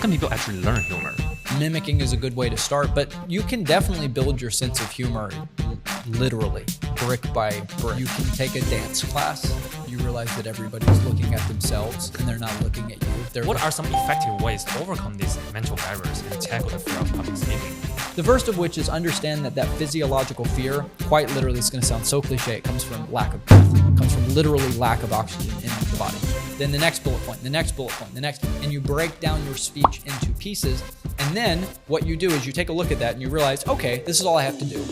can people actually learn humor? Mimicking is a good way to start, but you can definitely build your sense of humor literally, brick by brick. You can take a dance class. You realize that everybody's looking at themselves and they're not looking at you. What are some effective ways to overcome these mental barriers and tackle the fear of public speaking? The first of which is understand that physiological fear, quite literally, it's going to sound so cliche, it comes from lack of breath. It comes from literally lack of oxygen in the body. Then the next bullet point, the next bullet point, the next, and you break down your speech into pieces. And then what you do is you take a look at that and you realize, okay, this is all I have to do.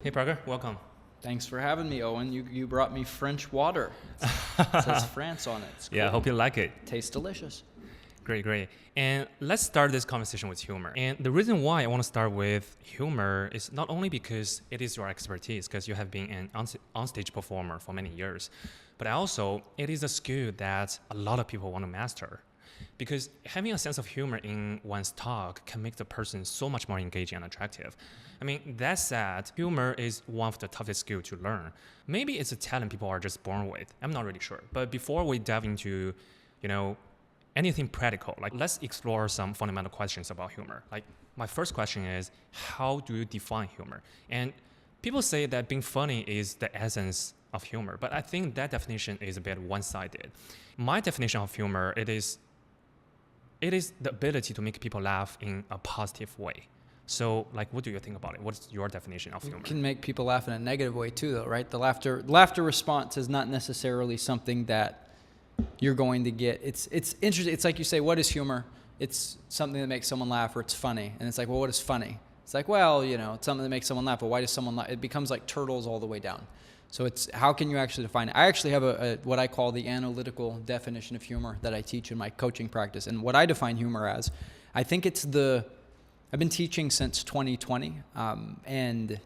Hey Parker, welcome. Thanks for having me, Owen. You brought me French water. It says France on it. It's cool. Yeah, I hope you like it. Tastes delicious. Great. And let's start this conversation with humor. And the reason why I want to start with humor is not only because it is your expertise, because you have been an onstage performer for many years, but also it is a skill that a lot of people want to master. Because having a sense of humor in one's talk can make the person so much more engaging and attractive. I mean, that said, humor is one of the toughest skills to learn. Maybe it's a talent people are just born with. I'm not really sure. But before we dive into, anything practical, let's explore some fundamental questions about humor. My first question is, how do you define humor? And people say that being funny is the essence of humor, but I think that definition is a bit one-sided. My definition of humor, it is the ability to make people laugh in a positive way. So, what do you think about it? What's your definition of humor? It can make people laugh in a negative way too, though, right? The laughter response is not necessarily something that you're going to get. It's interesting. It's like you say, what is humor? It's something that makes someone laugh, or it's funny. And it's like, well, what is funny? It's like, well, it's something that makes someone laugh, but why does someone laugh? It becomes like turtles all the way down. So it's, how can you actually define it? I actually have a what I call the analytical definition of humor that I teach in my coaching practice. And what I define humor as, I think I've been teaching since 2020, and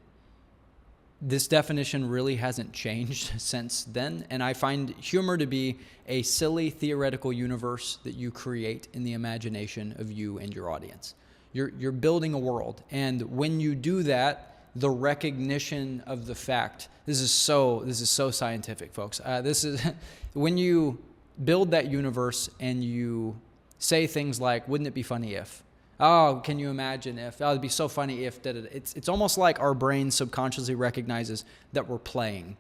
this definition really hasn't changed since then. And I find humor to be a silly theoretical universe that you create in the imagination of you and your audience. You're building a world, and when you do that, the recognition of the fact, this is so scientific, folks. This is when you build that universe and you say things like, wouldn't it be funny if? Oh, can you imagine if? Oh, it'd be so funny if. It's almost like our brain subconsciously recognizes that we're playing.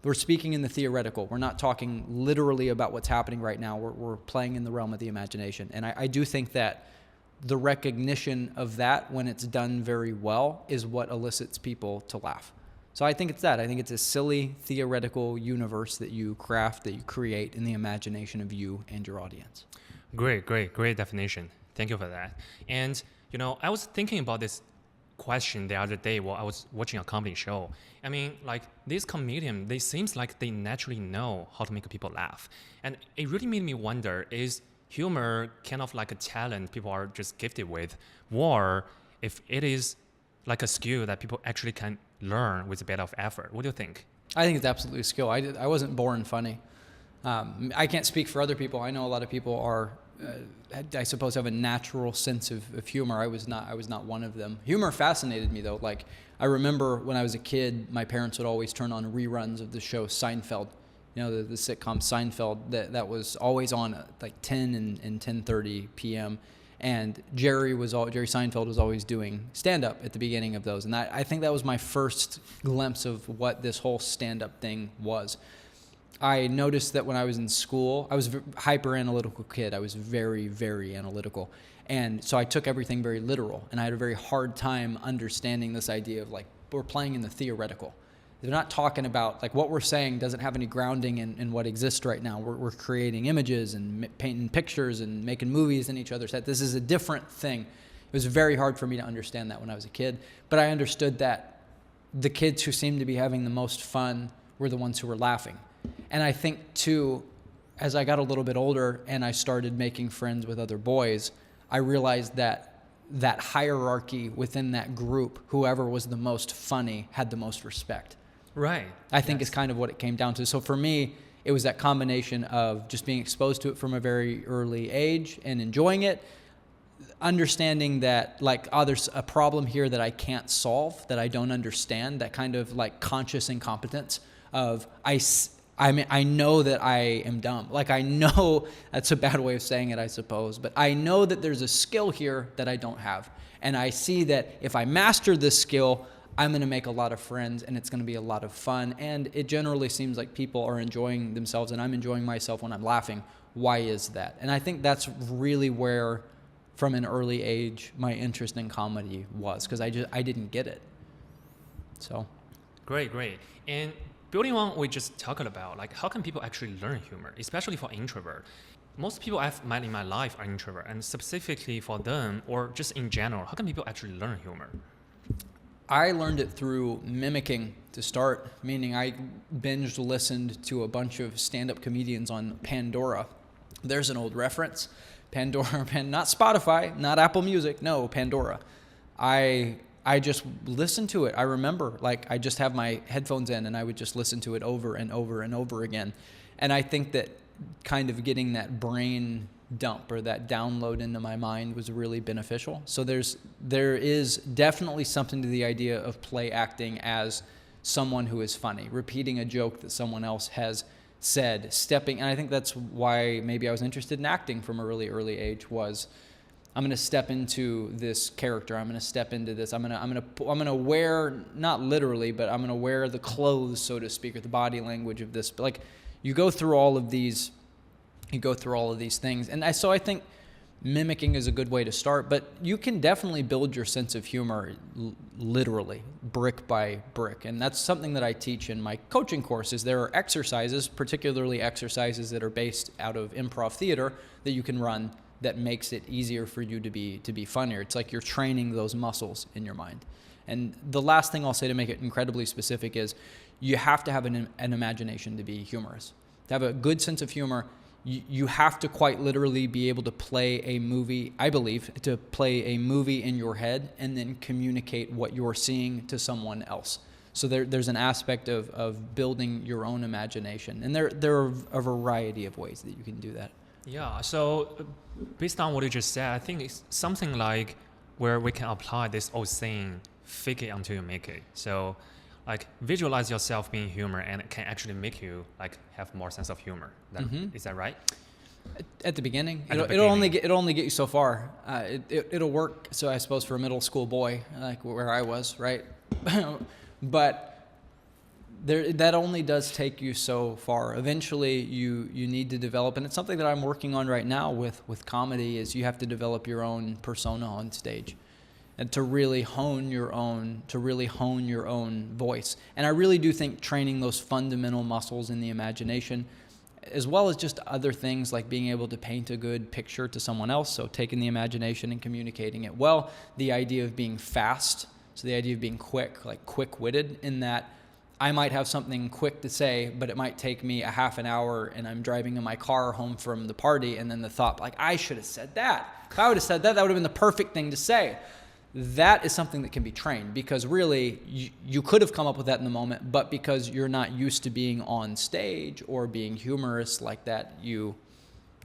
We're speaking in the theoretical. We're not talking literally about what's happening right now. We're playing in the realm of the imagination. And I do think that the recognition of that, when it's done very well, is what elicits people to laugh. So I think it's that. I think it's a silly theoretical universe that you craft, that you create in the imagination of you and your audience. Great definition. Thank you for that. And, I was thinking about this question the other day while I was watching a comedy show. I mean, these comedians, they seems like they naturally know how to make people laugh. And it really made me wonder, is humor kind of like a talent people are just gifted with, or if it is like a skill that people actually can learn with a bit of effort? What do you think? I think it's absolutely a skill. I wasn't born funny. I can't speak for other people. I know a lot of people are, I suppose, have a natural sense of humor. I was not one of them. Humor fascinated me, though. I remember when I was a kid, my parents would always turn on reruns of the show Seinfeld. The sitcom Seinfeld that was always on at 10 and 10:30 p.m. And Jerry Seinfeld was always doing stand-up at the beginning of those. And I think that was my first glimpse of what this whole stand-up thing was. I noticed that when I was in school, I was a hyper-analytical kid. I was very, very analytical. And so I took everything very literal. And I had a very hard time understanding this idea of we're playing in the theoretical. They're not talking about, what we're saying doesn't have any grounding in what exists right now. We're creating images and painting pictures and making movies in each other's head. This is a different thing. It was very hard for me to understand that when I was a kid. But I understood that the kids who seemed to be having the most fun were the ones who were laughing. And I think, too, as I got a little bit older and I started making friends with other boys, I realized that hierarchy within that group, whoever was the most funny had the most respect. Right. I think is kind of what it came down to. So for me, it was that combination of just being exposed to it from a very early age and enjoying it, understanding that there's a problem here that I can't solve, that I don't understand, that kind of conscious incompetence of I mean, I know that I am dumb. Like, I know that's a bad way of saying it, I suppose, but I know that there's a skill here that I don't have. And I see that if I master this skill, I'm going to make a lot of friends and it's going to be a lot of fun. And it generally seems like people are enjoying themselves and I'm enjoying myself when I'm laughing. Why is that? And I think that's really where, from an early age, my interest in comedy was, because I didn't get it. So. Great. And building on what we just talked about, like how can people actually learn humor, especially for introvert? Most people I've met in my life are introvert, and specifically for them, or just in general, how can people actually learn humor? I learned it through mimicking to start, meaning I binge listened to a bunch of stand-up comedians on Pandora. There's an old reference. Pandora, not Spotify, not Apple Music, no, Pandora. I just listened to it. I remember, like, I just have my headphones in and I would just listen to it over and over and over again. And I think that kind of getting that brain dump or that download into my mind was really beneficial. So there is definitely something to the idea of play acting as someone who is funny, repeating a joke that someone else has said, and I think that's why maybe I was interested in acting from a really early age. Was I'm going to step into this character. I'm going to step into this. I'm going to wear, not literally, but I'm going to wear the clothes, so to speak, or the body language of this. But like, you go through all of these things. And so I think mimicking is a good way to start, but you can definitely build your sense of humor literally, brick by brick. And that's something that I teach in my coaching courses. There are exercises, particularly exercises that are based out of improv theater, that you can run that makes it easier for you to be funnier. It's like you're training those muscles in your mind. And the last thing I'll say to make it incredibly specific is you have to have an imagination to be humorous. To have a good sense of humor, you have to quite literally be able to play a movie, I believe, to play a movie in your head and then communicate what you're seeing to someone else. So there's an aspect of building your own imagination. And there are a variety of ways that you can do that. Yeah, so based on what you just said, I think it's something like where we can apply this old saying, fake it until you make it. So like visualize yourself being humor and it can actually make you like have more sense of humor. Is that right? At the beginning, it'll only get you so far. It'll work. So I suppose for a middle school boy, like where I was, right? But that only does take you so far. Eventually, you need to develop, and it's something that I'm working on right now with comedy. Is you have to develop your own persona on stage, and to really hone your own voice. And I really do think training those fundamental muscles in the imagination, as well as just other things like being able to paint a good picture to someone else. So taking the imagination and communicating it well. The idea of being fast. So the idea of being quick, like quick-witted, in that I might have something quick to say, but it might take me a half an hour and I'm driving in my car home from the party, and then the thought, like, I should have said that. If I would have said that, that would have been the perfect thing to say. That is something that can be trained, because really you could have come up with that in the moment, but because you're not used to being on stage or being humorous like that, you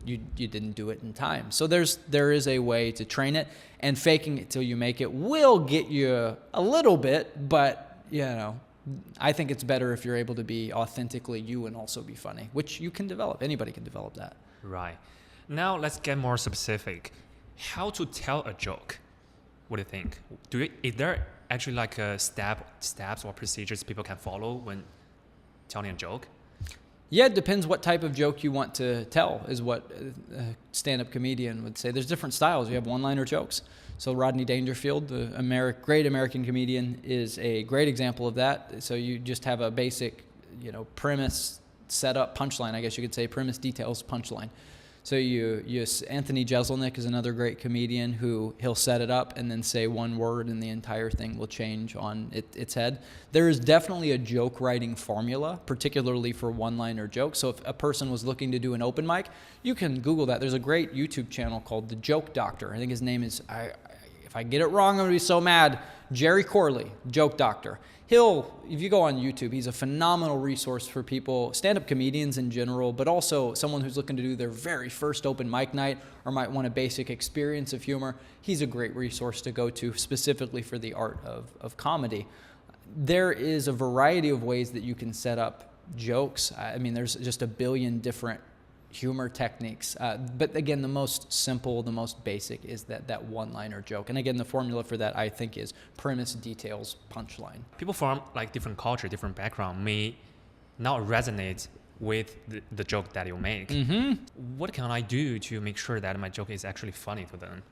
didn't do it in time. So there is a way to train it, and faking it till you make it will get you a little bit, but I think it's better if you're able to be authentically you and also be funny, which you can develop. Anybody can develop that. Right. Now let's get more specific. How to tell a joke? What do you think? Is there actually like a steps or procedures people can follow when telling a joke? Yeah, it depends what type of joke you want to tell, is what a stand-up comedian would say. There's different styles. You have one-liner jokes. So Rodney Dangerfield, the great American comedian, is a great example of that. So you just have a basic, premise, setup, punchline, I guess you could say, premise, details, punchline. So Anthony Jeselnik is another great comedian who he'll set it up and then say one word and the entire thing will change on its head. There is definitely a joke writing formula, particularly for one-liner jokes. So if a person was looking to do an open mic, you can Google that. There's a great YouTube channel called The Joke Doctor. I think his name is, if I get it wrong, I'm going to be so mad, Jerry Corley, Joke Doctor. If you go on YouTube, he's a phenomenal resource for people, stand-up comedians in general, but also someone who's looking to do their very first open mic night or might want a basic experience of humor. He's a great resource to go to specifically for the art of comedy. There is a variety of ways that you can set up jokes, I mean, there's just a billion different humor techniques. But again, the most simple, the most basic is that one-liner joke. And again, the formula for that, I think, is premise, details, punchline. People from like different culture, different background may not resonate with the joke that you make. What can I do to make sure that my joke is actually funny to them?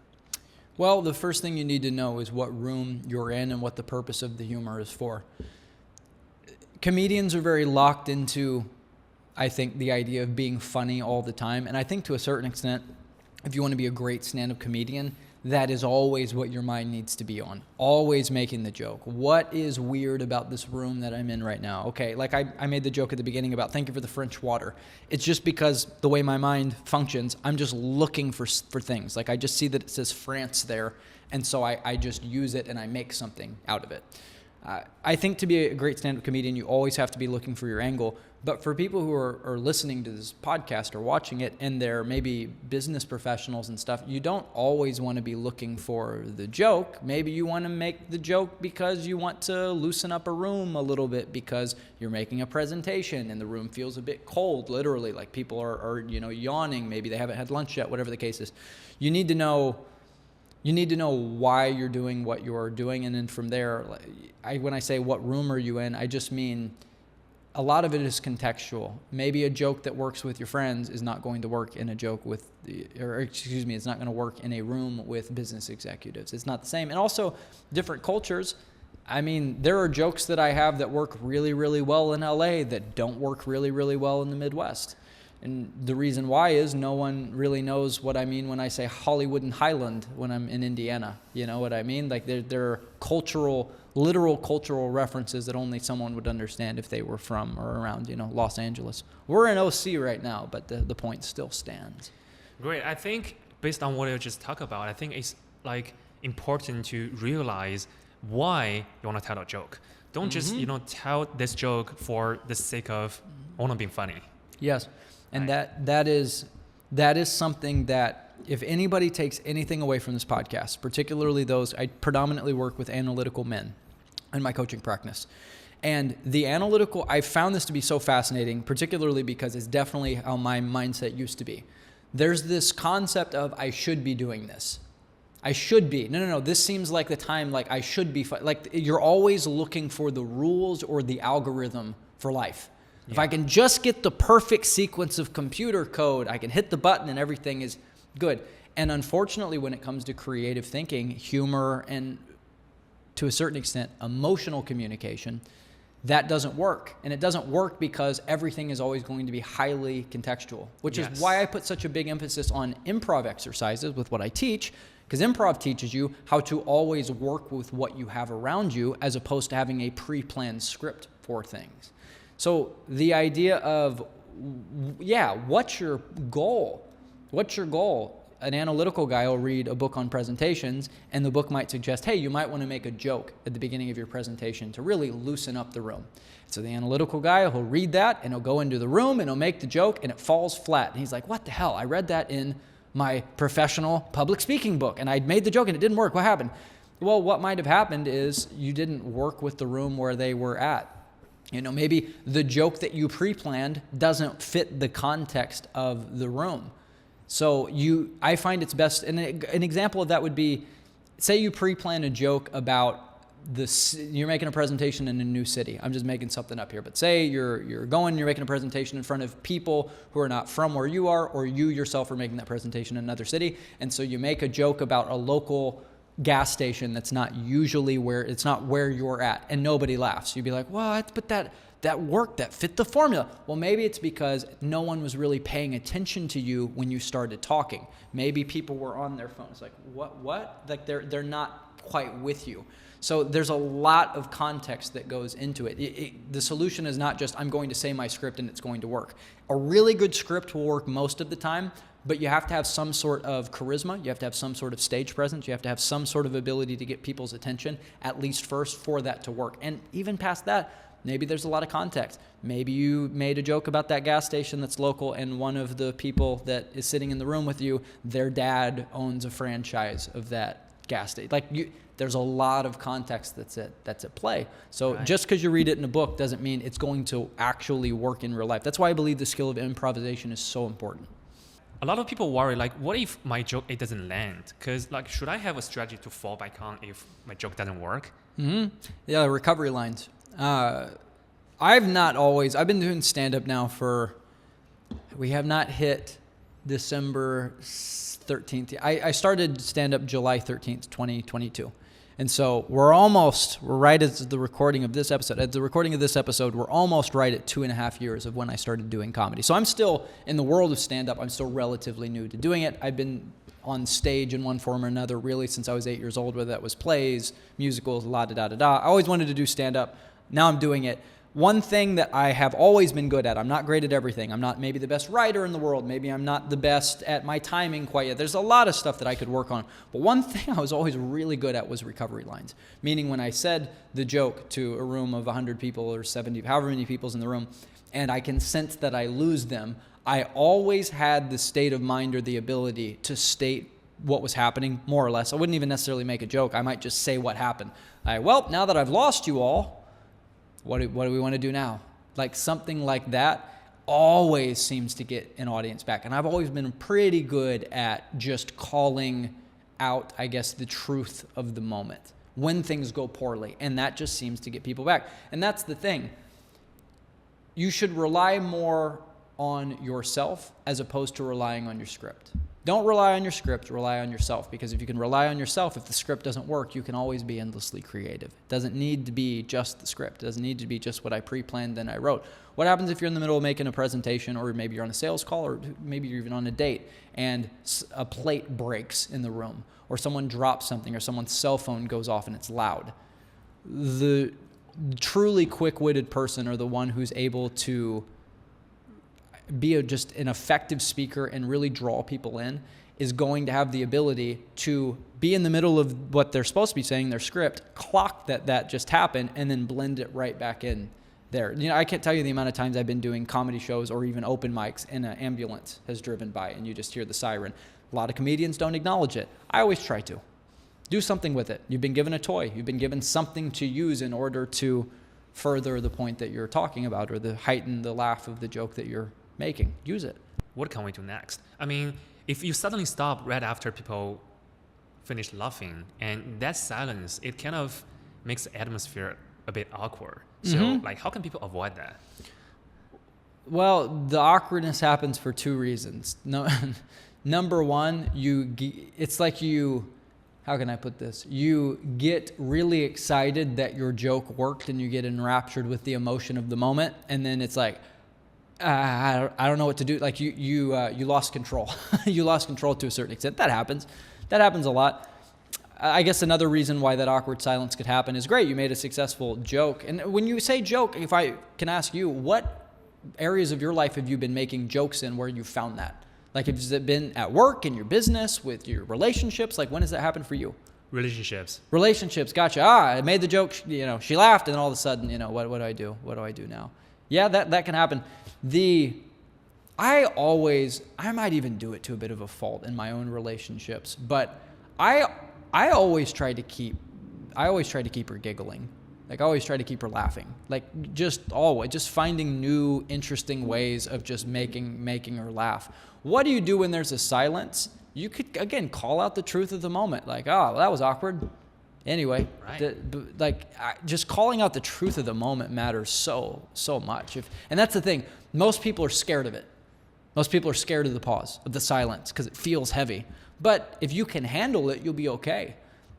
Well, the first thing you need to know is what room you're in and what the purpose of the humor is for. Comedians are very locked into, I think, the idea of being funny all the time. And I think to a certain extent, if you want to be a great stand-up comedian, that is always what your mind needs to be on. Always making the joke. What is weird about this room that I'm in right now? Okay, like I made the joke at the beginning about thank you for the French water. It's just because the way my mind functions, I'm just looking for things. Like I just see that it says France there, and so I just use it and I make something out of it. I think to be a great stand-up comedian, you always have to be looking for your angle. But for people who are listening to this podcast or watching it, and they're maybe business professionals and stuff, you don't always want to be looking for the joke. Maybe you want to make the joke because you want to loosen up a room a little bit because you're making a presentation and the room feels a bit cold, literally, like people are yawning. Maybe they haven't had lunch yet, whatever the case is. You need to know why you're doing what you're doing, and then from there, when I say what room are you in, I just mean a lot of it is contextual. Maybe a joke that works with your friends is not going to work in it's not going to work in a room with business executives. It's not the same. And also, different cultures. I mean, there are jokes that I have that work really, really well in LA that don't work really, really well in the Midwest. And the reason why is no one really knows what I mean when I say Hollywood and Highland when I'm in Indiana. You know what I mean? Like there are literal cultural references that only someone would understand if they were from or around, Los Angeles. We're in OC right now, but the point still stands. Great. I think based on what you just talked about, I think it's like important to realize why you want to tell a joke. Don't just, tell this joke for the sake of I want to be funny. Yes. And that is something that if anybody takes anything away from this podcast, particularly those, I predominantly work with analytical men in my coaching practice. And the analytical, I found this to be so fascinating, particularly because it's definitely how my mindset used to be. There's this concept of I should be doing this. I should be. No. This seems like the time like I should be. Like you're always looking for the rules or the algorithm for life. If I can just get the perfect sequence of computer code, I can hit the button and everything is good. And unfortunately, when it comes to creative thinking, humor, and to a certain extent, emotional communication, that doesn't work. And it doesn't work because everything is always going to be highly contextual, which is why I put such a big emphasis on improv exercises with what I teach, because improv teaches you how to always work with what you have around you as opposed to having a pre-planned script for things. So the idea of, what's your goal? What's your goal? An analytical guy will read a book on presentations, and the book might suggest, hey, you might want to make a joke at the beginning of your presentation to really loosen up the room. So the analytical guy, he'll read that, and he'll go into the room, and he'll make the joke, and it falls flat. And he's like, what the hell? I read that in my professional public speaking book, and I made the joke, and it didn't work. What happened? Well, what might have happened is you didn't work with the room where they were at. Maybe the joke that you pre-planned doesn't fit the context of the room. So I find it's best, and an example of that would be, say you pre-plan a joke about you're making a presentation in a new city. I'm just making something up here, but say you're making a presentation in front of people who are not from where you are, or you yourself are making that presentation in another city, and so you make a joke about a local gas station that's not usually where you're at, and nobody laughs. You'd be like, what? But that worked, that fit the formula. Well, maybe it's because no one was really paying attention to you when you started talking. Maybe people were on their phones like, what? Like they're not quite with you. So there's a lot of context that goes into it. The solution is not just I'm going to say my script and it's going to work. A really good script will work most of the time, but you have to have some sort of charisma. You have to have some sort of stage presence. You have to have some sort of ability to get people's attention, at least first, for that to work. And even past that, maybe there's a lot of context. Maybe you made a joke about that gas station that's local, and one of the people that is sitting in the room with you, their dad owns a franchise of that gas station. There's a lot of context that's at play. So Right. just because you read it in a book doesn't mean it's going to actually work in real life. That's why I believe the skill of improvisation is so important. A lot of people worry, like, what if my joke, it doesn't land? Because, like, should I have a strategy to fall back on if my joke doesn't work? Yeah, recovery lines. I've been doing stand-up now we have not hit December 13th. I started stand-up July 13th, 2022. And so we're right at the recording of this episode. At the recording of this episode, we're almost right at 2.5 years of when I started doing comedy. So I'm still in the world of stand-up. I'm still relatively new to doing it. I've been on stage in one form or another really since I was 8 years old, whether that was plays, musicals, la-da-da-da-da. I always wanted to do stand-up. Now I'm doing it. One thing that I have always been good at, I'm not great at everything. I'm not maybe the best writer in the world. Maybe I'm not the best at my timing quite yet. There's a lot of stuff that I could work on. But one thing I was always really good at was recovery lines. Meaning when I said the joke to a room of 100 people or 70, however many people's in the room, and I can sense that I lose them, I always had the state of mind or the ability to state what was happening, more or less. I wouldn't even necessarily make a joke. I might just say what happened. Well, now that I've lost you all, what do we want to do now? Like something like that always seems to get an audience back. And I've always been pretty good at just calling out, I guess, the truth of the moment when things go poorly. And that just seems to get people back. And that's the thing. You should rely more on yourself as opposed to relying on your script. Don't rely on your script, rely on yourself. Because if you can rely on yourself, if the script doesn't work, you can always be endlessly creative. It doesn't need to be just the script. It doesn't need to be just what I pre-planned and I wrote. What happens if you're in the middle of making a presentation, or maybe you're on a sales call, or maybe you're even on a date, and a plate breaks in the room, or someone drops something, or someone's cell phone goes off and it's loud? The truly quick-witted person, or the one who's able to be just an effective speaker and really draw people in, is going to have the ability to be in the middle of what they're supposed to be saying, their script, clock that just happened, and then blend it right back in there. You know, I can't tell you the amount of times I've been doing comedy shows or even open mics and an ambulance has driven by and you just hear the siren. A lot of comedians don't acknowledge it. I always try to. Do something with it. You've been given a toy. You've been given something to use in order to further the point that you're talking about, or heighten the laugh of the joke that you're making. Use it. What can we do next? I mean, if you suddenly stop right after people finish laughing, and that silence, it kind of makes the atmosphere a bit awkward. So, like, how can people avoid that? Well, the awkwardness happens for two reasons. No, number one, it's like how can I put this? You get really excited that your joke worked and you get enraptured with the emotion of the moment. And then it's like, I don't know what to do. Like you lost control. You lost control to a certain extent. That happens. That happens a lot. I guess another reason why that awkward silence could happen is, great, you made a successful joke. And when you say joke, if I can ask you, what areas of your life have you been making jokes in where you found that? Like, has it been at work, in your business, with your relationships? Like, when does that happen for you? Relationships, gotcha. I made the joke, she laughed, and then all of a sudden, what do I do? What do I do now? Yeah, that can happen. I might even do it to a bit of a fault in my own relationships, but I always try to keep her giggling. Like, I always try to keep her laughing. Like, just finding new, interesting ways of just making her laugh. What do you do when there's a silence? You could, again, call out the truth of the moment. Like, oh, that was awkward. Anyway, right. Just calling out the truth of the moment matters so much. And that's the thing. Most people are scared of it. Most people are scared of the pause, of the silence, because it feels heavy. But if you can handle it, you'll be okay.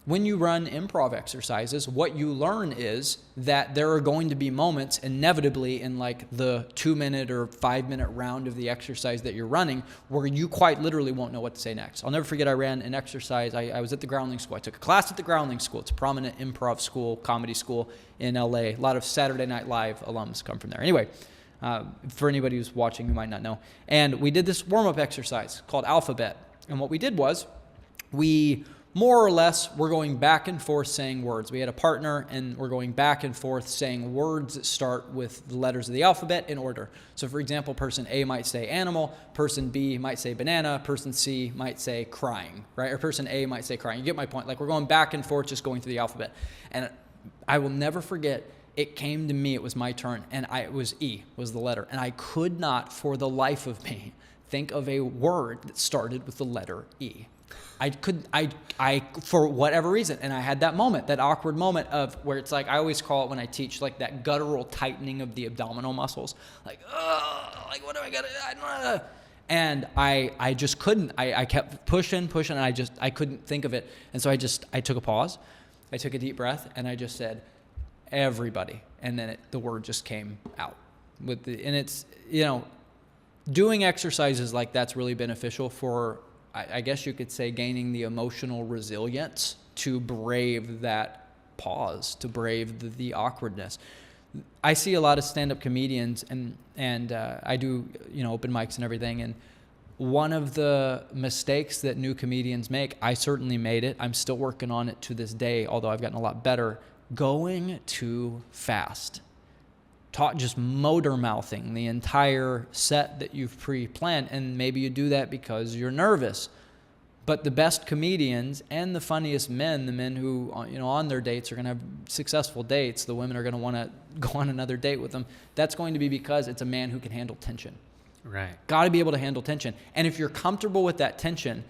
When you run improv exercises, what you learn is that there are going to be moments inevitably in like the 2-minute or 5-minute round of the exercise that you're running where you quite literally won't know what to say next. I'll never forget, I ran an exercise. I was at the Groundling School. I took a class at the Groundling School. It's a prominent improv school, comedy school in LA. A lot of Saturday Night Live alums come from there. Anyway, for anybody who's watching who might not know. And we did this warm-up exercise called Alphabet. And what we did was we more or less, we're going back and forth saying words. We had a partner, and we're going back and forth saying words that start with the letters of the alphabet in order. So, for example, person A might say animal, person B might say banana, person C might say crying, right? Or person A might say crying. You get my point. Like, we're going back and forth, just going through the alphabet. And I will never forget, it came to me, it was my turn, and it was E, was the letter. And I could not, for the life of me, think of a word that started with the letter E. I for whatever reason, and I had that moment, that awkward moment of where it's like, I always call it when I teach, like that guttural tightening of the abdominal muscles. Like, oh, like what do I got to, and I just couldn't. I kept pushing, and I couldn't think of it. And so I took a pause. I took a deep breath, and I just said, everybody. And then the word just came out. And it's, doing exercises like that's really beneficial for, I guess you could say, gaining the emotional resilience to brave that pause, to brave the awkwardness. I see a lot of stand-up comedians, and I do, open mics and everything. And one of the mistakes that new comedians make, I certainly made it. I'm still working on it to this day, although I've gotten a lot better. Going too fast. Just motor mouthing the entire set that you've pre-planned, and maybe you do that because you're nervous. But the best comedians and the funniest men, the men who, on their dates are going to have successful dates, the women are going to want to go on another date with them, that's going to be because it's a man who can handle tension. Right. Got to be able to handle tension. And if you're comfortable with that tension,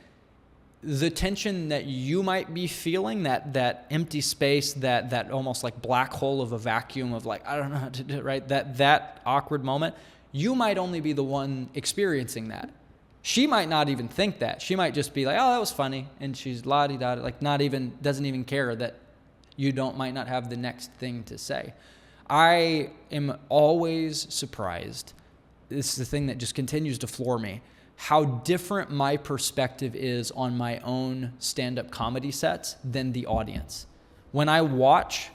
the tension that you might be feeling, that empty space, that almost like black hole of a vacuum of like, I don't know how to do it, right? That awkward moment, you might only be the one experiencing that. She might not even think that. She might just be like, oh, that was funny. And she's la-di-da, like doesn't even care that you might not have the next thing to say. I am always surprised. This is the thing that just continues to floor me. How different my perspective is on my own stand-up comedy sets than the audience. When I watch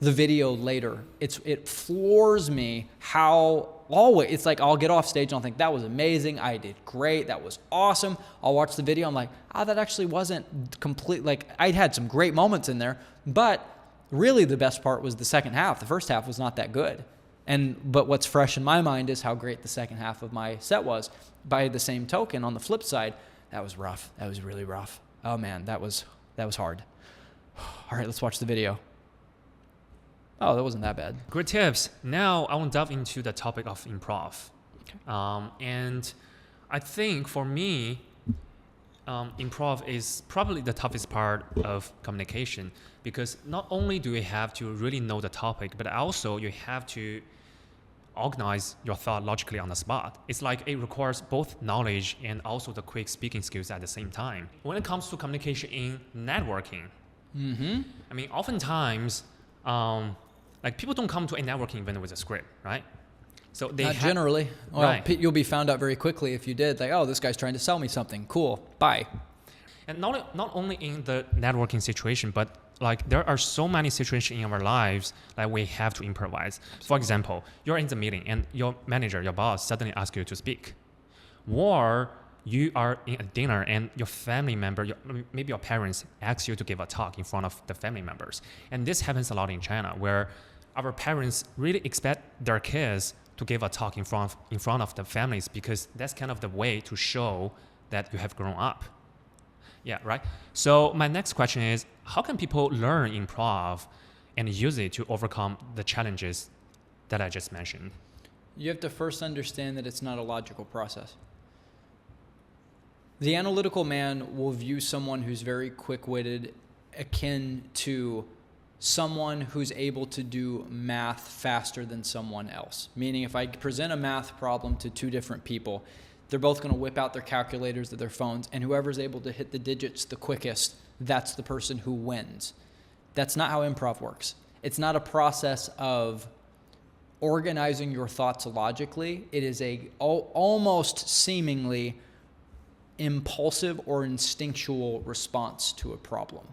the video later, it floors me how always, it's like I'll get off stage and I'll think, that was amazing, I did great, that was awesome. I'll watch the video, I'm like, that actually wasn't complete, like I had some great moments in there, but really the best part was the second half. The first half was not that good. But what's fresh in my mind is how great the second half of my set was. By the same token, on the flip side, that was rough. That was really rough. Oh man, that was hard. All right, let's watch the video. Oh, that wasn't that bad. Great tips. Now I want to dive into the topic of improv. Okay. And I think for me, improv is probably the toughest part of communication, because not only do you have to really know the topic, but also you have to organize your thought logically on the spot. It's like it requires both knowledge and also the quick speaking skills at the same time. When it comes to communication in networking, I mean, oftentimes, like people don't come to a networking event with a script, right? So they Not generally. Well, right. You'll be found out very quickly if you did. Like, oh, this guy's trying to sell me something. Cool. Bye. And not only in the networking situation, but like there are so many situations in our lives that we have to improvise. For example, you're in the meeting and your manager, your boss suddenly asks you to speak. Or you are in a dinner and your family member, maybe your parents ask you to give a talk in front of the family members. And this happens a lot in China, where our parents really expect their kids to give a talk in front of the families, because that's kind of the way to show that you have grown up. Yeah, right? So my next question is, how can people learn improv and use it to overcome the challenges that I just mentioned? You have to first understand that it's not a logical process. The analytical man will view someone who's very quick-witted akin to someone who's able to do math faster than someone else. Meaning if I present a math problem to two different people, they're both going to whip out their calculators or their phones, and whoever's able to hit the digits the quickest, that's the person who wins. That's not how improv works. It's not a process of organizing your thoughts logically. It is a almost seemingly impulsive or instinctual response to a problem.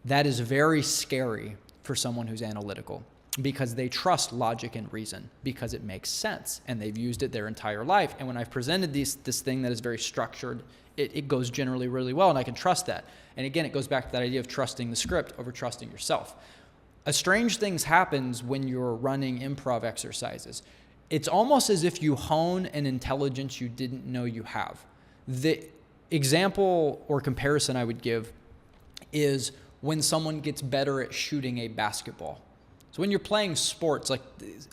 That is very scary for someone who's analytical. because they trust logic and reason, because it makes sense, and they've used it their entire life. And when I've presented this thing that is very structured, it goes generally really well, and I can trust that. And again, it goes back to that idea of trusting the script over trusting yourself. A strange thing happens when you're running improv exercises. It's almost as if you hone an intelligence you didn't know you have. The example or comparison I would give is when someone gets better at shooting a basketball. So when you're playing sports, like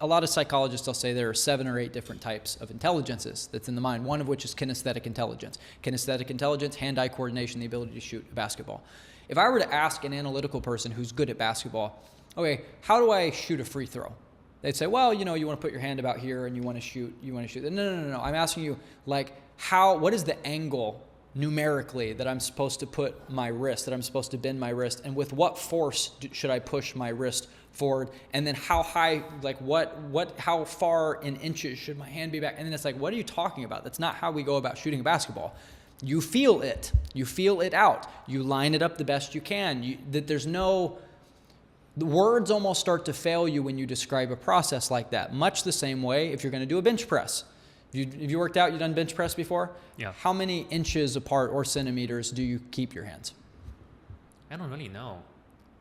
a lot of psychologists will say there are 7 or 8 different types of intelligences that's in the mind, one of which is kinesthetic intelligence. Kinesthetic intelligence, hand-eye coordination, the ability to shoot a basketball. If I were to ask an analytical person who's good at basketball, okay, how do I shoot a free throw? They'd say, well, you want to put your hand about here and you want to shoot. No. I'm asking you, like, what is the angle numerically that I'm supposed to put my wrist, that I'm supposed to bend my wrist, and with what force should I push my wrist forward, and then how high, like how far in inches should my hand be back? And then it's like, what are you talking about? That's not how we go about shooting a basketball. You feel it out, you line it up the best you can. The words almost start to fail you when you describe a process like that. Much the same way if you're going to do a bench press. If you worked out, you've done bench press before? Yeah. How many inches apart or centimeters do you keep your hands? I don't really know.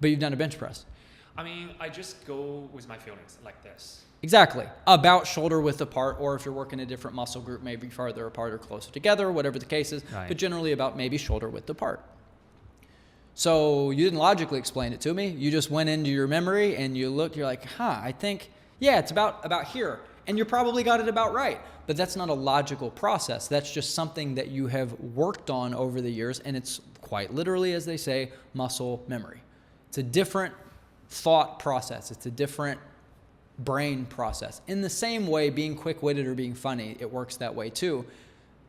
But you've done a bench press. I mean, I just go with my feelings like this. Exactly. About shoulder width apart, or if you're working a different muscle group, maybe farther apart or closer together, whatever the case is, Right. but generally about maybe shoulder width apart. So you didn't logically explain it to me. You just went into your memory and you're like, I think, yeah, it's about here. And you probably got it about right. But that's not a logical process. That's just something that you have worked on over the years, and it's quite literally, as they say, muscle memory. It's a different thought process. It's a different brain process. In the same way, being quick-witted or being funny, it works that way too.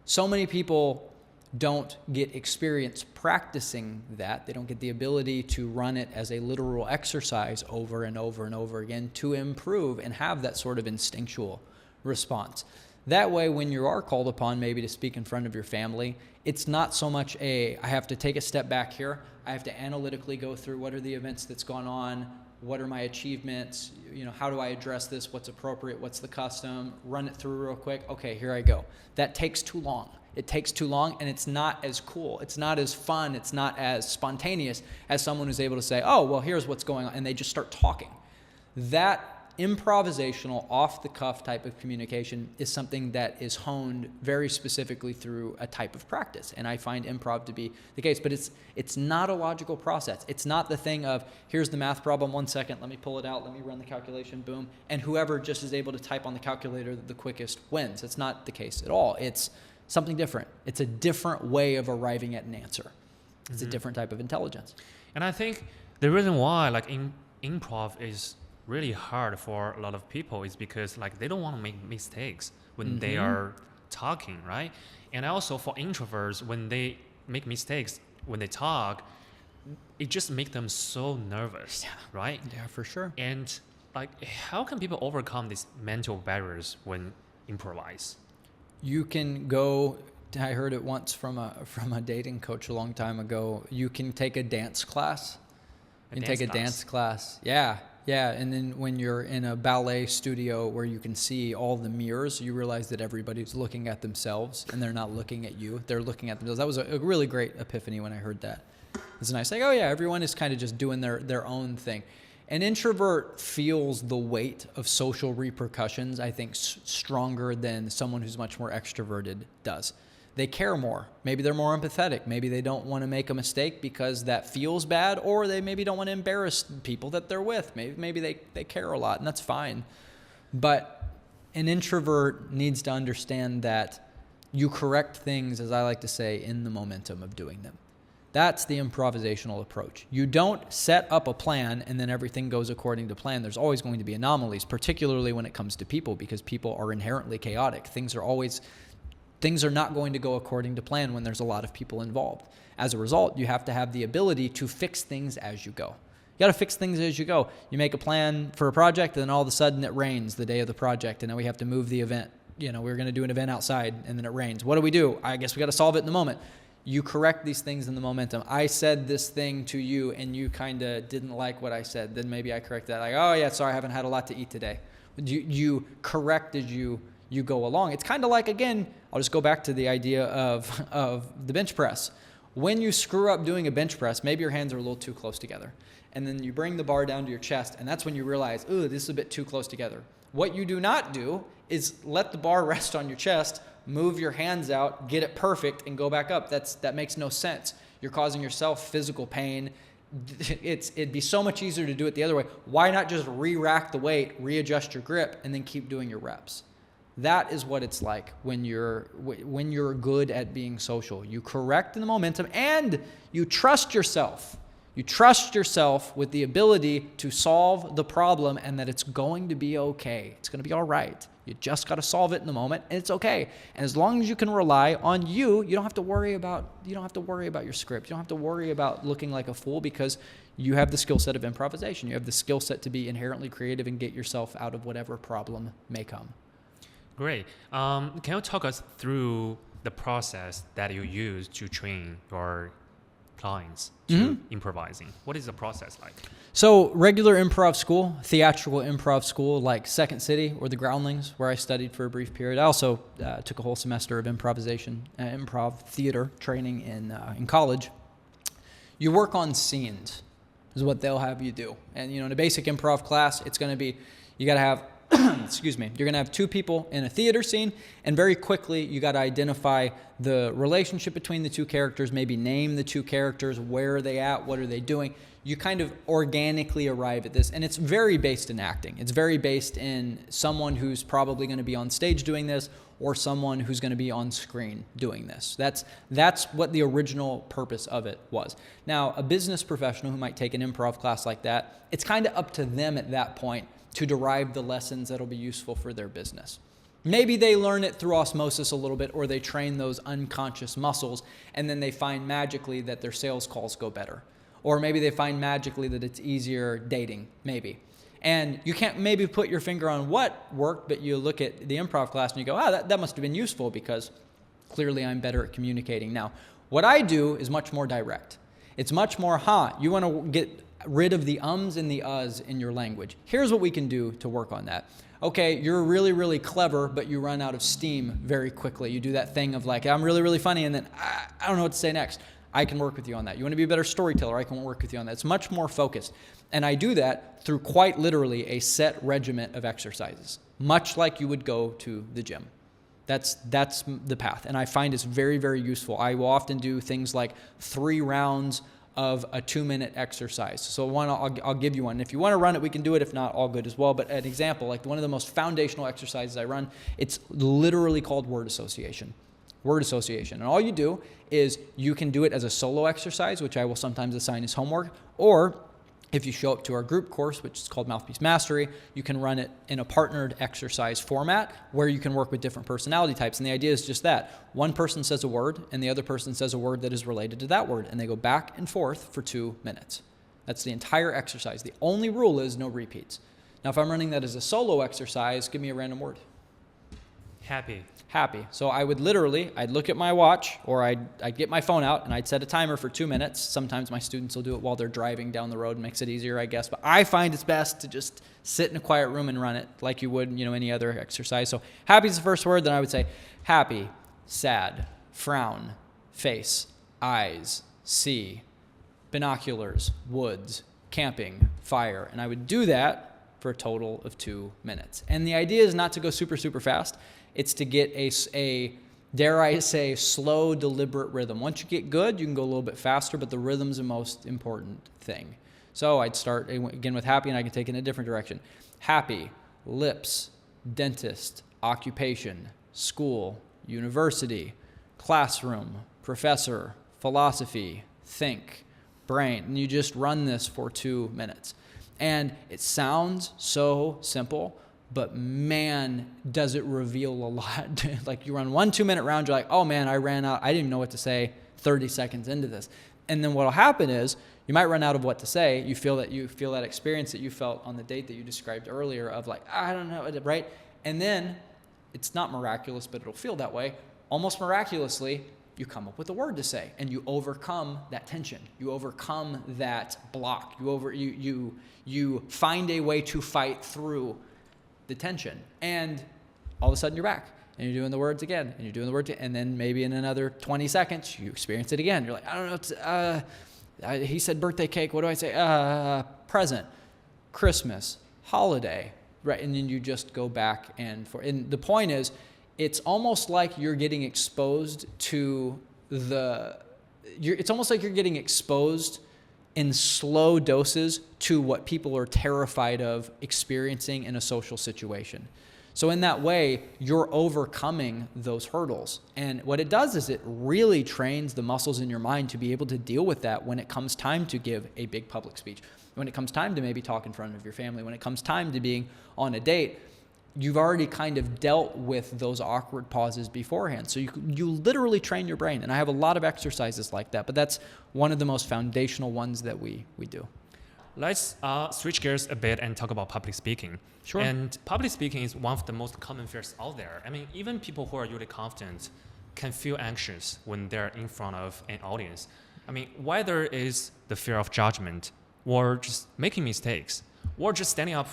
So many people don't get experience practicing that. They don't get the ability to run it as a literal exercise over and over and over again to improve and have that sort of instinctual response. That way, when you are called upon maybe to speak in front of your family, it's not so much I have to take a step back here. I have to analytically go through what are the events that's gone on, what are my achievements, how do I address this, what's appropriate, what's the custom, run it through real quick. Okay, here I go. That takes too long. It takes too long, and it's not as cool. It's not as fun. It's not as spontaneous as someone who's able to say, oh, well, here's what's going on, and they just start talking. That improvisational, off-the-cuff type of communication is something that is honed very specifically through a type of practice, and I find improv to be the case. But it's not a logical process. It's not the thing of, here's the math problem, 1 second, let me pull it out, let me run the calculation, boom, and whoever just is able to type on the calculator the quickest wins. It's not the case at all. It's something different. It's a different way of arriving at an answer. It's a different type of intelligence. And I think the reason why improv is really hard for a lot of people is because they don't want to make mistakes when they are talking, right? And also for introverts, when they make mistakes when they talk, it just makes them so nervous, right? Yeah, for sure. And how can people overcome these mental barriers when improvise? You can go, I heard it once from a dating coach a long time ago, you can take a dance class. You can take a dance class. Yeah. And then when you're in a ballet studio where you can see all the mirrors, you realize that everybody's looking at themselves and they're not looking at you. They're looking at themselves. That was a really great epiphany when I heard that. It's nice. Oh yeah, everyone is kind of just doing their own thing. An introvert feels the weight of social repercussions, I think, stronger than someone who's much more extroverted does. They care more. Maybe they're more empathetic. Maybe they don't want to make a mistake because that feels bad, or they maybe don't want to embarrass people that they're with. Maybe they care a lot, and that's fine. But an introvert needs to understand that you correct things, as I like to say, in the momentum of doing them. That's the improvisational approach. You don't set up a plan and then everything goes according to plan. There's always going to be anomalies, particularly when it comes to people, because people are inherently chaotic. Things are not going to go according to plan when there's a lot of people involved. As a result, you have to have the ability to fix things as you go. You got to fix things as you go. You make a plan for a project, and then all of a sudden it rains the day of the project, and then we have to move the event. We're going to do an event outside, and then it rains. What do? I guess we got to solve it in the moment. You correct these things in the momentum. I said this thing to you and you kind of didn't like what I said. Then maybe I correct that. Like, oh yeah, sorry, I haven't had a lot to eat today. You correct as you go along. It's kind of like, again, I'll just go back to the idea of the bench press. When you screw up doing a bench press, maybe your hands are a little too close together. And then you bring the bar down to your chest, and that's when you realize, ooh, this is a bit too close together. What you do not do is let the bar rest on your chest, move your hands out, get it perfect, and go back up. That makes no sense. You're causing yourself physical pain. It'd be so much easier to do it the other way. Why not just re-rack the weight, readjust your grip, and then keep doing your reps? That is what it's like when you're good at being social. You correct in the momentum and you trust yourself. You trust yourself with the ability to solve the problem and that it's going to be okay. It's going to be all right. You just got to solve it in the moment and it's okay. And as long as you can rely on you don't have to worry about your script. You don't have to worry about looking like a fool because you have the skill set of improvisation. You have the skill set to be inherently creative and get yourself out of whatever problem may come. Great. Can you talk us through the process that you use to train your clients to improvising? What is the process like? So regular improv school, theatrical improv school like Second City or the Groundlings, where I studied for a brief period. I also took a whole semester of improv theater training in college. You work on scenes is what they'll have you do. And in a basic improv class, it's going to be, you got to have you're going to have two people in a theater scene, and very quickly you got to identify the relationship between the two characters, maybe name the two characters, where are they at, what are they doing. You kind of organically arrive at this, and it's very based in acting. It's very based in someone who's probably going to be on stage doing this or someone who's going to be on screen doing this. That's what the original purpose of it was. Now, a business professional who might take an improv class like that, it's kind of up to them at that point to derive the lessons that'll be useful for their business. Maybe they learn it through osmosis a little bit, or they train those unconscious muscles, and then they find magically that their sales calls go better. Or maybe they find magically that it's easier dating, maybe. And you can't maybe put your finger on what worked, but you look at the improv class and you go, that must have been useful because clearly I'm better at communicating. Now, what I do is much more direct. It's much more, you want to get rid of the ums and the uhs in your language. Here's what we can do to work on that. Okay, you're really, really clever, but you run out of steam very quickly. You do that thing of like, I'm really, really funny, and then I don't know what to say next. I can work with you on that. You want to be a better storyteller? I can work with you on that. It's much more focused. And I do that through quite literally a set regiment of exercises, much like you would go to the gym. That's the path. And I find it's very, very useful. I will often do things like 3 rounds of a 2-minute exercise. So I'll give you one. If you want to run it, we can do it. If not, all good as well. But an example, like one of the most foundational exercises I run, it's literally called word association. Word association. And all you do is you can do it as a solo exercise, which I will sometimes assign as homework, or if you show up to our group course, which is called Mouthpiece Mastery, you can run it in a partnered exercise format where you can work with different personality types. And the idea is just that. One person says a word and the other person says a word that is related to that word, and they go back and forth for 2 minutes. That's the entire exercise. The only rule is no repeats. Now, if I'm running that as a solo exercise, give me a random word. Happy. So I'd look at my watch, or I'd get my phone out and I'd set a timer for 2 minutes. Sometimes my students will do it while they're driving down the road. It makes it easier, I guess. But I find it's best to just sit in a quiet room and run it like you would, any other exercise. So happy is the first word. Then I would say happy, sad, frown, face, eyes, see, binoculars, woods, camping, fire. And I would do that for a total of 2 minutes. And the idea is not to go super, super fast. It's to get a, dare I say, slow, deliberate rhythm. Once you get good, you can go a little bit faster, but the rhythm's the most important thing. So I'd start again with happy, and I can take it in a different direction. Happy, lips, dentist, occupation, school, university, classroom, professor, philosophy, think, brain. And you just run this for 2 minutes. And it sounds so simple, but man, does it reveal a lot. Like you run 1 2-minute round, you're like, oh man, I ran out. I didn't even know what to say 30 seconds into this. And then what'll happen is you might run out of what to say. You feel that experience that you felt on the date that you described earlier of like, I don't know, right? And then it's not miraculous, but it'll feel that way. Almost miraculously, you come up with a word to say, and you overcome that tension. You overcome that block. You find a way to fight through the tension, and all of a sudden you're back, and you're doing the words again, and you're doing the words, and then maybe in another 20 seconds you experience it again. You're like, I don't know. He said birthday cake. What do I say? Present, Christmas, holiday, right? And then you just go back and forth. And the point is, it's almost like you're getting exposed to it's almost like you're getting exposed in slow doses to what people are terrified of experiencing in a social situation. So in that way, you're overcoming those hurdles. And what it does is it really trains the muscles in your mind to be able to deal with that when it comes time to give a big public speech, when it comes time to maybe talk in front of your family, when it comes time to being on a date. You've already kind of dealt with those awkward pauses beforehand. So you literally train your brain. And I have a lot of exercises like that, but that's one of the most foundational ones that we do. Let's switch gears a bit and talk about public speaking. Sure. And public speaking is one of the most common fears out there. I mean, even people who are usually confident can feel anxious when they're in front of an audience. I mean, whether it is the fear of judgment or just making mistakes or just standing up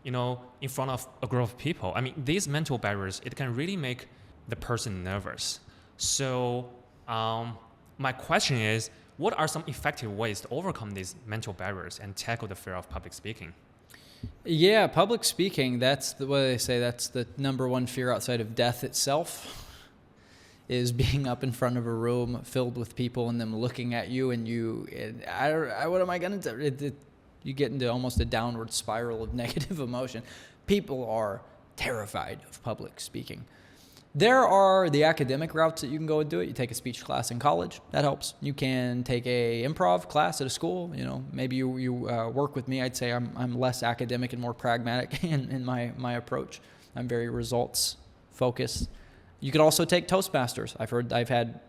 in front of a group of people. I mean, these mental barriers, it can really make the person nervous. So my question is, what are some effective ways to overcome these mental barriers and tackle the fear of public speaking? Yeah, public speaking, that's what they say, that's the number one fear outside of death itself, is being up in front of a room filled with people and them looking at you, and what am I going to do? You get into almost a downward spiral of negative emotion. People are terrified of public speaking. There are the academic routes that you can go and do it. You take a speech class in college. That helps. You can take a improv class at a school. Maybe you work with me. I'd say I'm less academic and more pragmatic in my approach. I'm very results focused. You could also take Toastmasters. I've had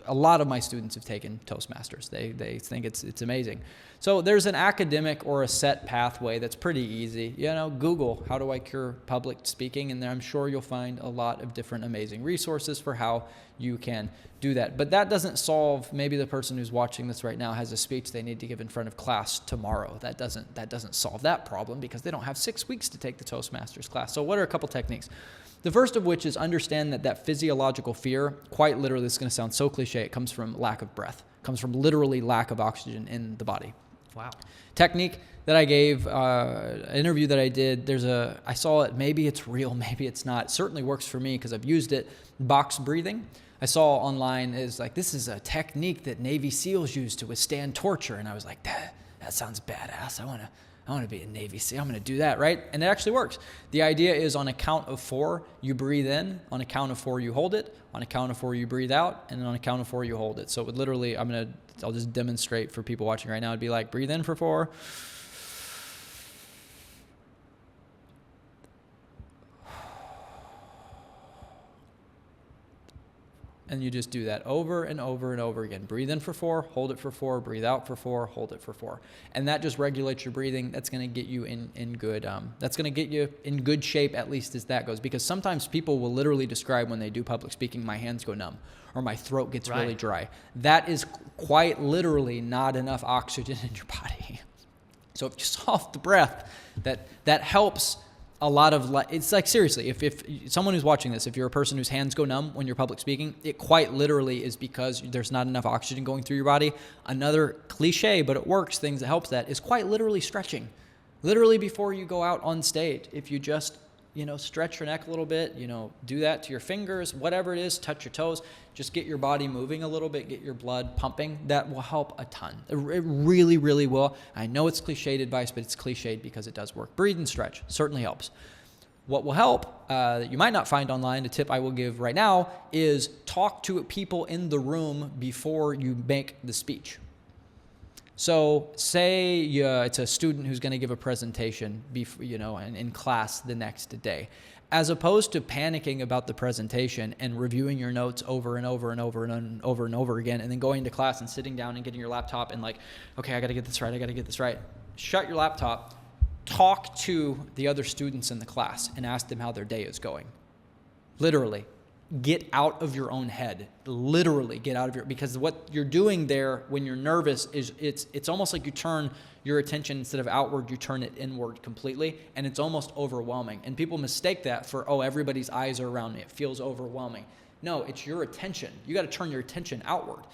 a lot of my students have taken Toastmasters. They think it's amazing. So there's an academic or a set pathway that's pretty easy. Google, how do I cure public speaking? And I'm sure you'll find a lot of different amazing resources for how you can do that. But that doesn't solve, maybe the person who's watching this right now has a speech they need to give in front of class tomorrow. That doesn't solve that problem because they don't have 6 weeks to take the Toastmasters class. So what are a couple techniques? The first of which is understand that physiological fear, quite literally, this is going to sound so cliche, it comes from lack of breath. It comes from literally lack of oxygen in the body. Wow. Technique that I gave, an interview that I did, I saw it, maybe it's real, maybe it's not. It certainly works for me because I've used it, box breathing. I saw online is like, this is a technique that Navy SEALs use to withstand torture. And I was like, that sounds badass. I want to be a Navy SEAL. I'm going to do that, right? And it actually works. The idea is on a count of 4, you breathe in. On a count of 4, you hold it. On a count of 4, you breathe out. And then on a count of 4, you hold it. So it would literally, I'll just demonstrate for people watching right now. It'd be like, breathe in for 4. And you just do that over and over and over again. Breathe in for 4, hold it for 4, breathe out for 4, hold it for 4. And that just regulates your breathing. That's going to get you in good, that's going to get you in good shape, at least as that goes. Because sometimes people will literally describe when they do public speaking, my hands go numb or my throat gets really dry. That is quite literally not enough oxygen in your body. So if you solve the breath, that helps a lot of, it's like, seriously, if someone who's watching this, if you're a person whose hands go numb when you're public speaking, it quite literally is because there's not enough oxygen going through your body. Another cliche, but it works, things that helps that is quite literally stretching. Literally before you go out on stage, if you just, stretch your neck a little bit, do that to your fingers, whatever it is, touch your toes, just get your body moving a little bit, get your blood pumping. That will help a ton. It really, really will. I know it's cliched advice, but it's cliched because it does work. Breathe and stretch certainly helps. What will help, that you might not find online, a tip I will give right now, is talk to people in the room before you make the speech. So say it's a student who's going to give a presentation, in class the next day. As opposed to panicking about the presentation and reviewing your notes over and over and over and over and over again, and then going to class and sitting down and getting your laptop and okay, I got to get this right. Shut your laptop, talk to the other students in the class and ask them how their day is going. Literally. get out of your own head. Literally get out of your, because what you're doing there when you're nervous is it's almost like you turn your attention, instead of outward, you turn it inward completely, and it's almost overwhelming. And people mistake that for, oh, everybody's eyes are around me, it feels overwhelming. No, it's your attention. You got to turn your attention outward.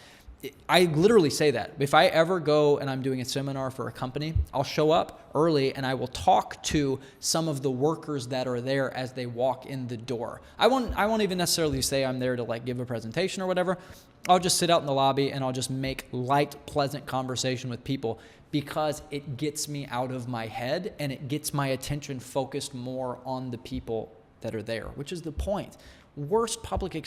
I literally say that. If I ever go and I'm doing a seminar for a company, I'll show up early and I will talk to some of the workers that are there as they walk in the door. I won't even necessarily say I'm there to like give a presentation or whatever. I'll just sit out in the lobby and I'll just make light, pleasant conversation with people, because it gets me out of my head and it gets my attention focused more on the people that are there, which is the point. The worst public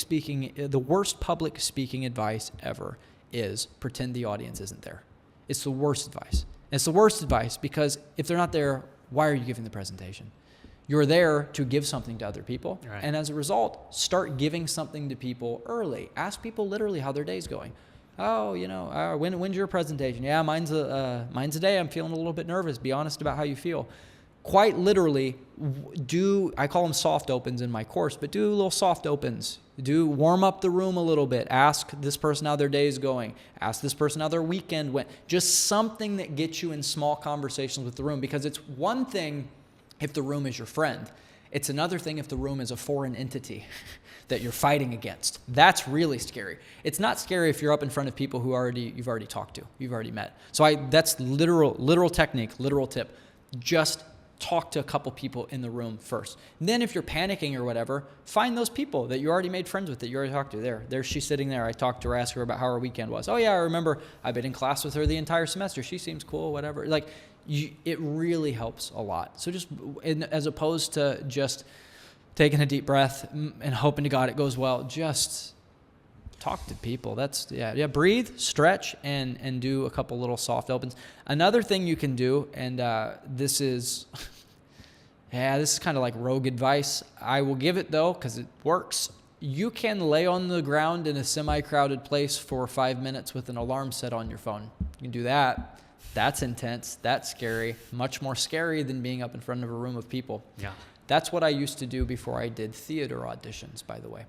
speaking advice ever is pretend the audience isn't there. It's the worst advice. And it's the worst advice because if they're not there, why are you giving the presentation? You're there to give something to other people. Right. And as a result, start giving something to people early. Ask people literally how their day's going. Oh, when's your presentation? Yeah, mine's a day. I'm feeling a little bit nervous. Be honest about how you feel. Quite literally, I call them soft opens in my course, but do little soft opens. Warm up the room a little bit. Ask this person how their day is going. Ask this person how their weekend went. Just something that gets you in small conversations with the room, because it's one thing if the room is your friend. It's another thing if the room is a foreign entity that you're fighting against. That's really scary. It's not scary if you're up in front of people who you've already talked to, you've already met. So that's literal technique, literal tip. Just talk to a couple people in the room first. And then if you're panicking or whatever, find those people that you already made friends with, that you already talked to. There's she's sitting there. I talked to her, asked her about how her weekend was. Oh yeah, I remember I've been in class with her the entire semester. She seems cool, whatever. It really helps a lot. So as opposed to just taking a deep breath and hoping to God it goes well, just talk to people. Breathe, stretch, and do a couple little soft opens. Another thing you can do, and this is kind of like rogue advice. I will give it though, because it works. You can lay on the ground in a semi-crowded place for 5 minutes with an alarm set on your phone. You can do that. That's intense. That's scary. Much more scary than being up in front of a room of people. Yeah. That's what I used to do before I did theater auditions, by the way.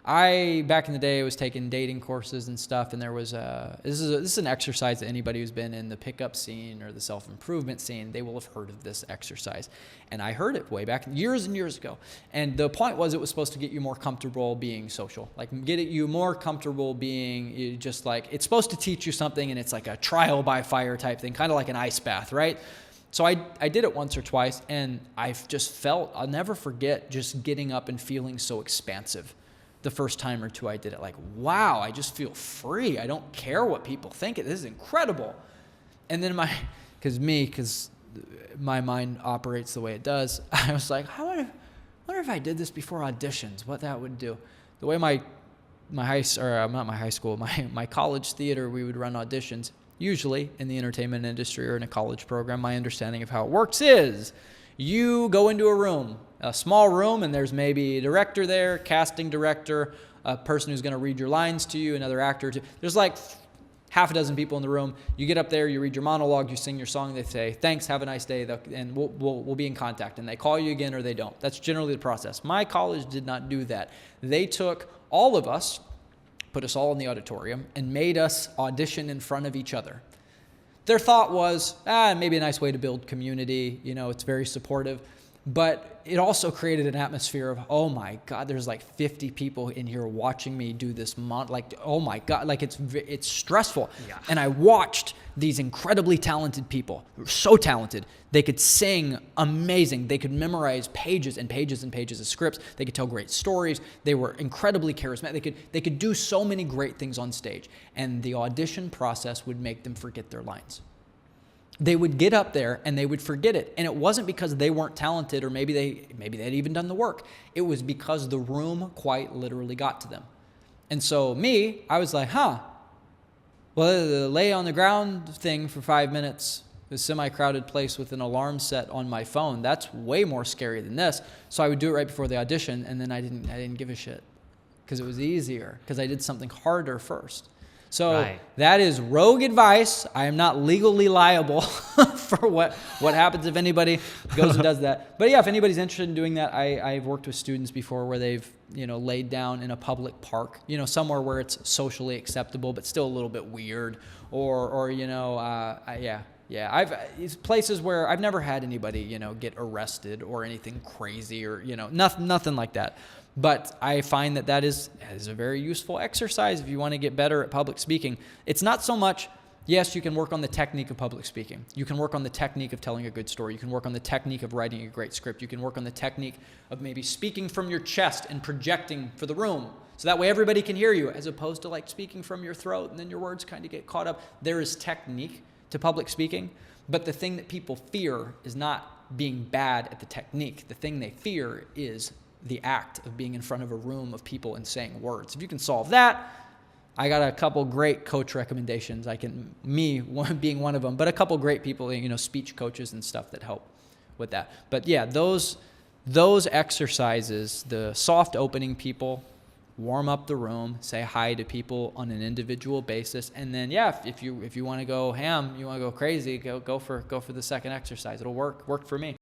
Back in the day, was taking dating courses and stuff, and there was this is an exercise that anybody who's been in the pickup scene or the self-improvement scene, they will have heard of this exercise. And I heard it way back years and years ago. And the point was, it was supposed to get you more comfortable being social, you more comfortable being just it's supposed to teach you something, and it's like a trial by fire type thing, kind of like an ice bath, right? So I did it once or twice, and I've just I'll never forget just getting up and feeling so expansive. The first time or two I did it, wow, I just feel free. I don't care what people think. This is incredible. And then because my mind operates the way it does, I was like, I wonder if I did this before auditions, what that would do. The way my college theater, we would run auditions, usually in the entertainment industry or in a college program. My understanding of how it works is you go into a small room, and there's maybe a director there, casting director, a person who's going to read your lines to you, another actor. There's half a dozen people in the room. You get up there, you read your monologue, you sing your song, they say, thanks, have a nice day, and we'll be in contact. And they call you again or they don't. That's generally the process. My college did not do that. They took all of us, put us all in the auditorium, and made us audition in front of each other. Their thought was, maybe a nice way to build community. It's very supportive. But it also created an atmosphere of, oh my God, there's 50 people in here watching me do this. Oh my God, it's stressful. Yeah. And I watched these incredibly talented people who were so talented. They could sing amazing. They could memorize pages and pages and pages of scripts. They could tell great stories. They were incredibly charismatic. They could do so many great things on stage. And the audition process would make them forget their lines. They would get up there and they would forget it. And it wasn't because they weren't talented or maybe they'd even done the work. It was because the room quite literally got to them. And so I was like, well, the lay on the ground thing for 5 minutes, the semi-crowded place with an alarm set on my phone, that's way more scary than this. So I would do it right before the audition, and then I didn't give a shit because it was easier because I did something harder first. So Right. that is rogue advice. I am not legally liable for what happens if anybody goes and does that. But yeah, if anybody's interested in doing that, I've worked with students before where they've, laid down in a public park, somewhere where it's socially acceptable, but still a little bit weird, or it's places where I've never had anybody, get arrested or anything crazy or, nothing like that. But I find that is a very useful exercise if you want to get better at public speaking. It's not so much, yes, you can work on the technique of public speaking. You can work on the technique of telling a good story. You can work on the technique of writing a great script. You can work on the technique of maybe speaking from your chest and projecting for the room. So that way everybody can hear you, as opposed to like speaking from your throat and then your words kind of get caught up. There is technique to public speaking, but the thing that people fear is not being bad at the technique. The thing they fear is the act of being in front of a room of people and saying words. If you can solve that, I got a couple great coach recommendations. Being one of them, but a couple great people, speech coaches and stuff that help with that. But yeah, those exercises, the soft opening people, warm up the room, say hi to people on an individual basis, and then if you want to go ham, you want to go crazy, go for the second exercise. It'll work for me.